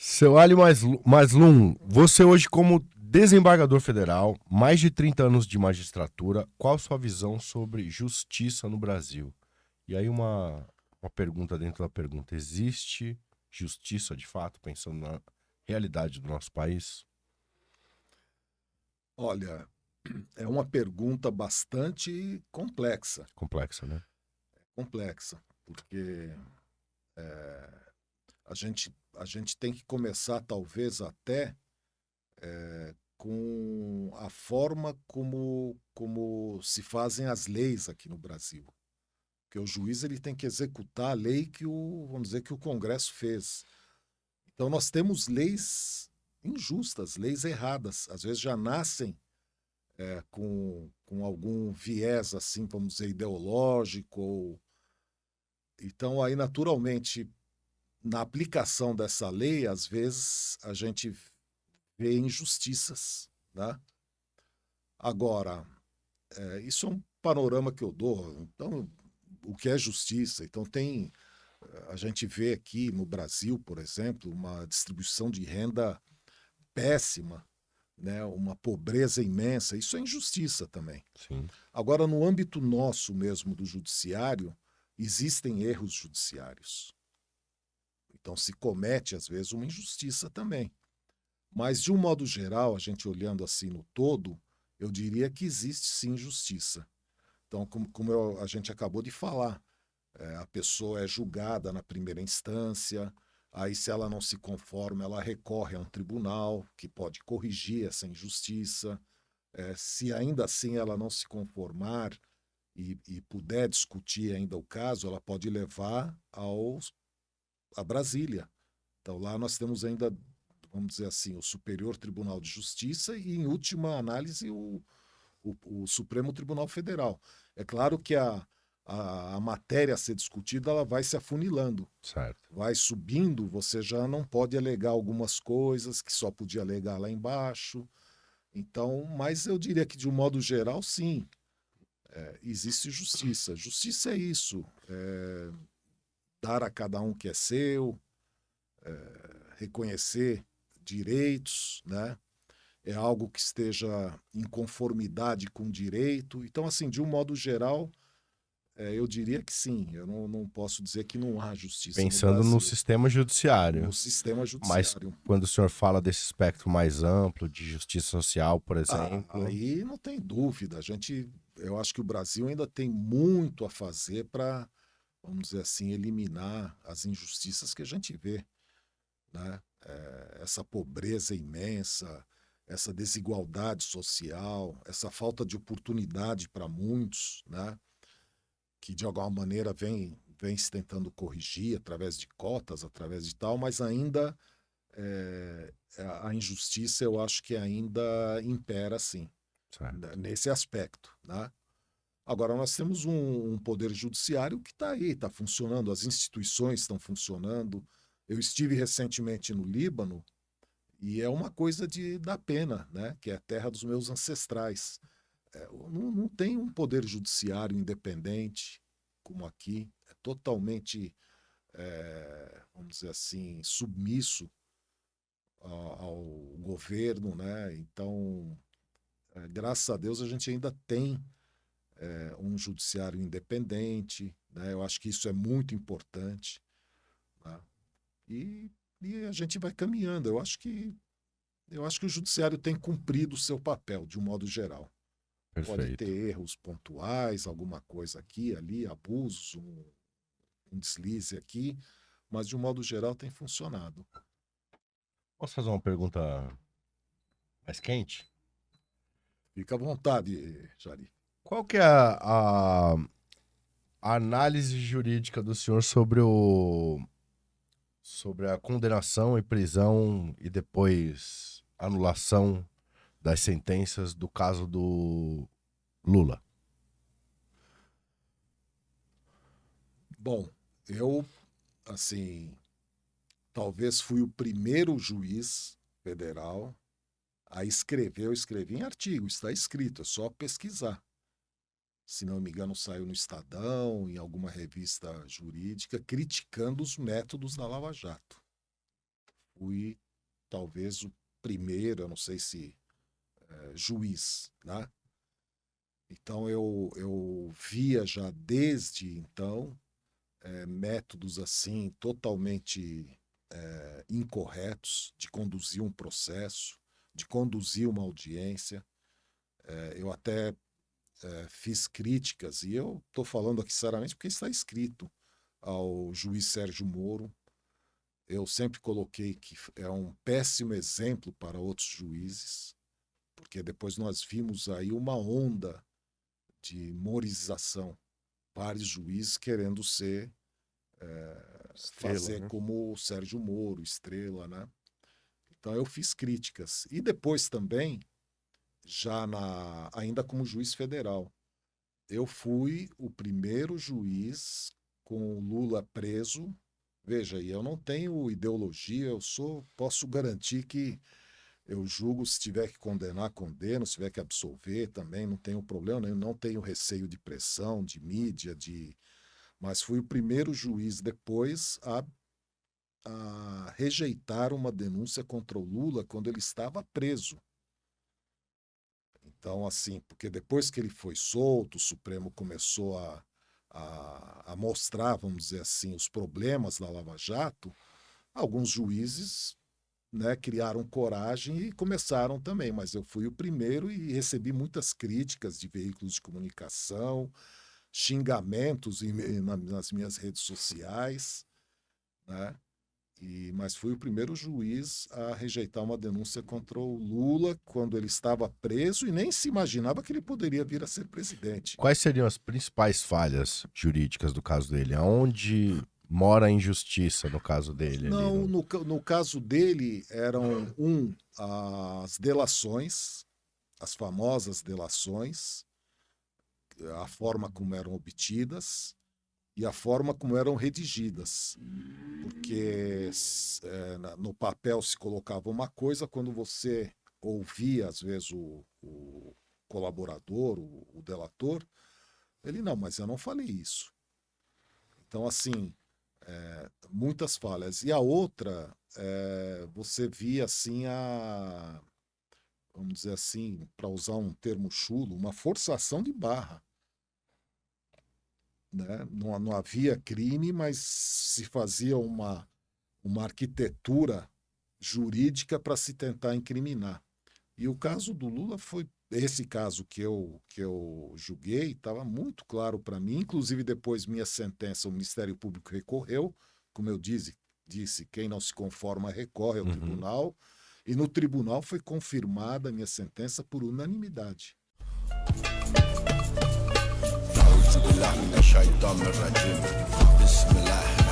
Seu Ali Maslum, você hoje como desembargador federal, mais de 30 anos de magistratura, qual sua visão sobre justiça no Brasil? E aí uma pergunta dentro da pergunta, existe justiça de fato, pensando na realidade do nosso país? Olha, é uma pergunta bastante Complexa, né? complexa, porque a gente tem que começar talvez até com a forma como se fazem as leis aqui no Brasil. Porque o juiz ele tem que executar a lei vamos dizer, que o Congresso fez. Então nós temos leis injustas, leis erradas, às vezes já nascem com algum viés assim, vamos dizer, ideológico. Então aí naturalmente na aplicação dessa lei, às vezes a gente vê injustiças, né? Agora, isso é um panorama que eu dou. Então, o que é justiça? Então a gente vê aqui no Brasil, por exemplo, uma distribuição de renda péssima, né? Uma pobreza imensa. Isso é injustiça também. Sim. Agora, no âmbito nosso mesmo do judiciário, existem erros judiciários. Então se comete, às vezes, uma injustiça também. Mas, de um modo geral, a gente olhando assim no todo, eu diria que existe sim justiça. Então, como a gente acabou de falar, a pessoa é julgada na primeira instância, aí, se ela não se conforma, ela recorre a um tribunal que pode corrigir essa injustiça. Se ainda assim ela não se conformar e puder discutir ainda o caso, ela pode levar a Brasília. Então, lá nós temos ainda, vamos dizer assim, o Superior Tribunal de Justiça e, em última análise, o Supremo Tribunal Federal. É claro que a matéria a ser discutida ela vai se afunilando, Certo. vai subindo, você já não pode alegar algumas coisas que só podia alegar lá embaixo. Então, mas eu diria que, de um modo geral, sim, existe justiça. Justiça é isso, dar a cada um o que é seu, reconhecer direitos, né? É algo que esteja em conformidade com o direito. Então, assim, de um modo geral, eu diria que sim. Eu não posso dizer que não há justiça no Pensando no Brasil, sistema no judiciário, sistema mas judiciário. quando o senhor fala desse espectro mais amplo de justiça social, por exemplo, Aí não tem dúvida. Eu acho que o Brasil ainda tem muito a fazer para, vamos dizer assim, eliminar as injustiças que a gente vê, né? Essa pobreza imensa, essa desigualdade social, essa falta de oportunidade para muitos, né? Que de alguma maneira vem se tentando corrigir através de cotas, através de tal, mas ainda a injustiça eu acho que ainda impera, sim, certo. nesse aspecto, né? Agora, nós temos um poder judiciário que está aí, está funcionando, as instituições estão funcionando. Eu estive recentemente no Líbano e é uma coisa de dar pena, né? Que é a terra dos meus ancestrais. Não tem um poder judiciário independente como aqui, é totalmente, vamos dizer assim, submisso ao governo, né? Então, graças a Deus, a gente ainda tem um judiciário independente, né? Eu acho que isso é muito importante, né? E, e a gente vai caminhando. Eu acho que o judiciário tem cumprido o seu papel de um modo geral. Pode ter Perfeito. erros pontuais, alguma coisa aqui, ali, abusos, um deslize aqui, mas de um modo geral tem funcionado. Posso fazer uma pergunta mais quente? Fica à vontade, Jari. Qual que é a análise jurídica do senhor sobre a condenação e prisão e depois anulação das sentenças do caso do Lula? Bom, eu, assim, talvez fui o primeiro juiz federal a escrever. Eu escrevi em artigo, está escrito, é só pesquisar. Se não me engano, saiu no Estadão, em alguma revista jurídica, criticando os métodos da Lava Jato. fui talvez o primeiro, eu não sei se juiz, né? Então eu via já desde então métodos assim totalmente incorretos de conduzir um processo, de conduzir uma audiência. Eu até fiz críticas, e eu estou falando aqui sinceramente porque está escrito, ao juiz Sérgio Moro. Eu sempre coloquei que é um péssimo exemplo para outros juízes, porque depois nós vimos aí uma onda de morização, vários juízes querendo ser, Estrela, fazer né? como o Sérgio Moro, estrela, né? Então eu fiz críticas. E depois também, ainda como juiz federal, eu fui o primeiro juiz com o Lula preso. Veja, e eu não tenho ideologia, posso garantir que eu julgo, se tiver que condenar, condeno, se tiver que absolver também, não tenho problema nenhum, não tenho receio de pressão, de mídia, mas fui o primeiro juiz depois a rejeitar uma denúncia contra o Lula quando ele estava preso. Então, assim, porque depois que ele foi solto, o Supremo começou a mostrar, vamos dizer assim, os problemas da Lava Jato, alguns juízes, né, criaram coragem e começaram também, mas eu fui o primeiro e recebi muitas críticas de veículos de comunicação, xingamentos nas minhas redes sociais, né? Mas fui o primeiro juiz a rejeitar uma denúncia contra o Lula quando ele estava preso e nem se imaginava que ele poderia vir a ser presidente. Quais seriam as principais falhas jurídicas do caso dele? Aonde mora a injustiça no caso dele? Não, no caso dele eram as delações, as famosas delações, a forma como eram obtidas e a forma como eram redigidas. Porque no papel se colocava uma coisa, quando você ouvia, às vezes, o colaborador, o delator, ele, não, mas eu não falei isso. Então, assim, muitas falhas. E a outra, você via, assim, vamos dizer assim, para usar um termo chulo, uma forçação de barra. Né? Não havia crime, mas se fazia uma arquitetura jurídica para se tentar incriminar. E o caso do Lula foi esse caso que eu julguei, estava muito claro para mim, inclusive depois minha sentença, o Ministério Público recorreu, como eu disse, quem não se conforma recorre ao tribunal, e no tribunal foi confirmada a minha sentença por unanimidade. أعوذ بالله من الشيطان الرجيم بسم الله